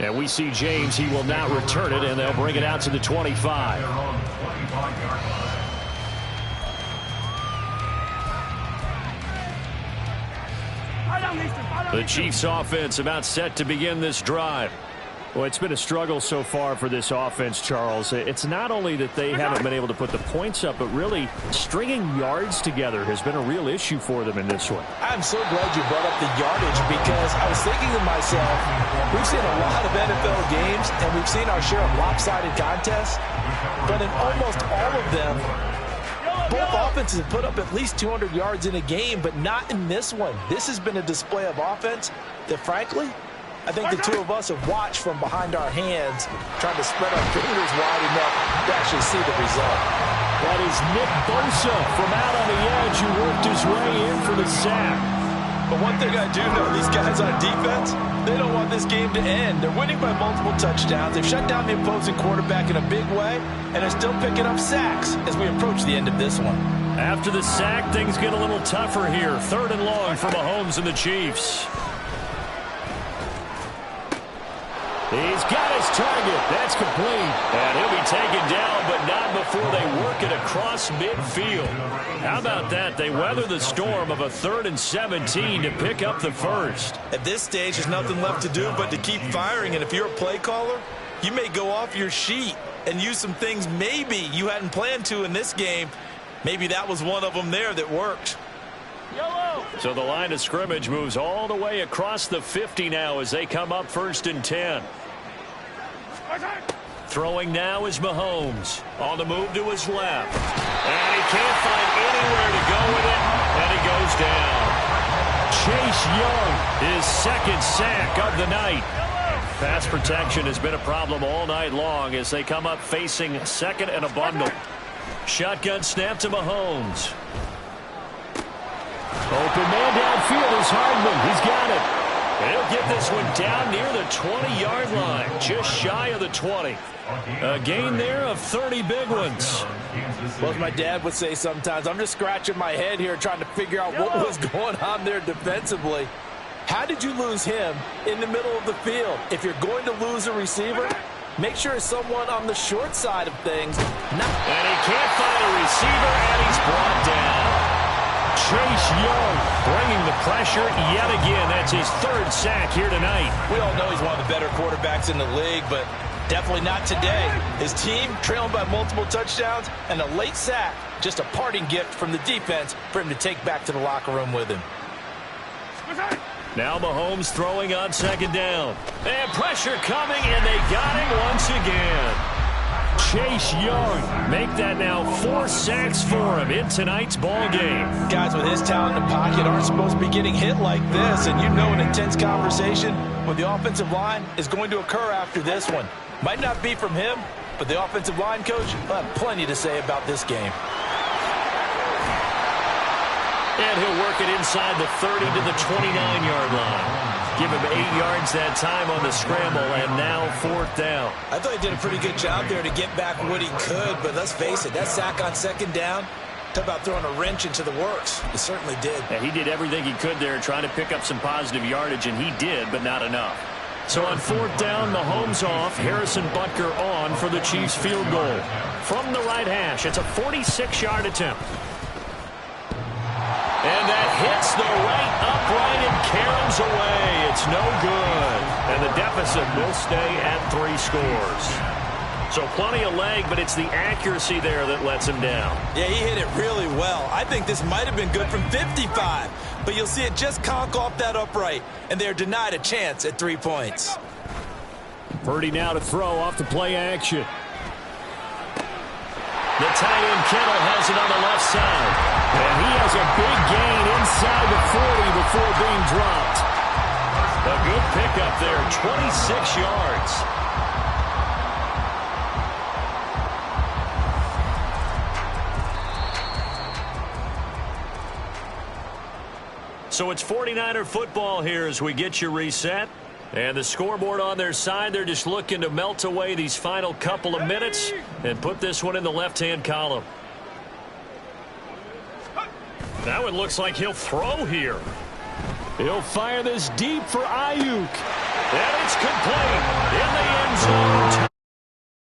And we see James. He will not return it, and they'll bring it out to the 25. The Chiefs offense about set to begin this drive. Well, it's been a struggle so far for this offense, Charles. It's not only that they haven't been able to put the points up, but really stringing yards together has been a real issue for them in this one. I'm so glad you brought up the yardage, because I was thinking to myself, we've seen a lot of NFL games, and we've seen our share of lopsided contests, but in almost all of them, both offenses have put up at least 200 yards in a game, but not in this one. This has been a display of offense that, frankly, I think the two of us have watched from behind our hands, trying to spread our fingers wide enough to actually see the result. That is Nick Bosa from out on the edge, who worked his way in for the sack. But one thing I do know, these guys on defense, they don't want this game to end. They're winning by multiple touchdowns. They've shut down the opposing quarterback in a big way, and they're still picking up sacks as we approach the end of this one. After the sack, things get a little tougher here. 3rd and long for Mahomes and the Chiefs. He's got his target. That's complete. And he'll be taken down, but not before they work it across midfield. How about that? They weather the storm of a 3rd and 17 to pick up the first. At this stage, there's nothing left to do but to keep firing. And if you're a play caller, you may go off your sheet and use some things maybe you hadn't planned to in this game. Maybe that was one of them there that worked. So the line of scrimmage moves all the way across the 50 now as they come up 1st and 10. Throwing now is Mahomes. On the move to his left. And he can't find anywhere to go with it. And he goes down. Chase Young, his 2nd sack of the night. Pass protection has been a problem all night long as they come up facing 2nd and a bundle. Shotgun snap to Mahomes. Open man downfield is Hardman. He's got it. And he'll get this one down near the 20-yard line, just shy of the 20. A gain there of 30 big ones. Well, as my dad would say sometimes, I'm just scratching my head here trying to figure out what was going on there defensively. How did you lose him in the middle of the field? If you're going to lose a receiver, make sure it's someone on the short side of things. And he can't find a receiver, and he's brought down. Chase Young bringing the pressure yet again. That's his 3rd sack here tonight. We all know he's one of the better quarterbacks in the league, but definitely not today. His team trailing by multiple touchdowns, and a late sack, just a parting gift from the defense for him to take back to the locker room with him. Now Mahomes throwing on 2nd down. And pressure coming, and they got him once again. Chase Young make that now 4 sacks for him in tonight's ball game. Guys with his talent in the pocket aren't supposed to be getting hit like this, and you know an intense conversation with the offensive line is going to occur after this one. Might not be from him, but the offensive line coach will have plenty to say about this game. And he'll work it inside the 30 to the 29-yard line. Give him 8 yards that time on the scramble, and now 4th down. I thought he did a pretty good job there to get back what he could, but let's face it, that sack on 2nd down, talk about throwing a wrench into the works. He certainly did. And he did everything he could there trying to pick up some positive yardage, and he did, but not enough. So on 4th down, Mahomes off, Harrison Butker on for the Chiefs field goal. From the right hash, it's a 46-yard attempt. And that hits the right upright and caroms away. It's no good. And the deficit will stay at 3 scores. So plenty of leg, but it's the accuracy there that lets him down. Yeah, he hit it really well. I think this might have been good from 55. But you'll see it just conk off that upright. And they're denied a chance at 3 points. Purdy now to throw off the play action. The tight end Kittle has it on the left side. And he has a big gain inside the 40 before being dropped. A good pickup there, 26 yards. So it's 49er football here as we get you reset. And the scoreboard on their side, they're just looking to melt away these final couple of minutes and put this one in the left-hand column. That one looks like he'll throw here. He'll fire this deep for Ayuk. And it's complete in the end zone.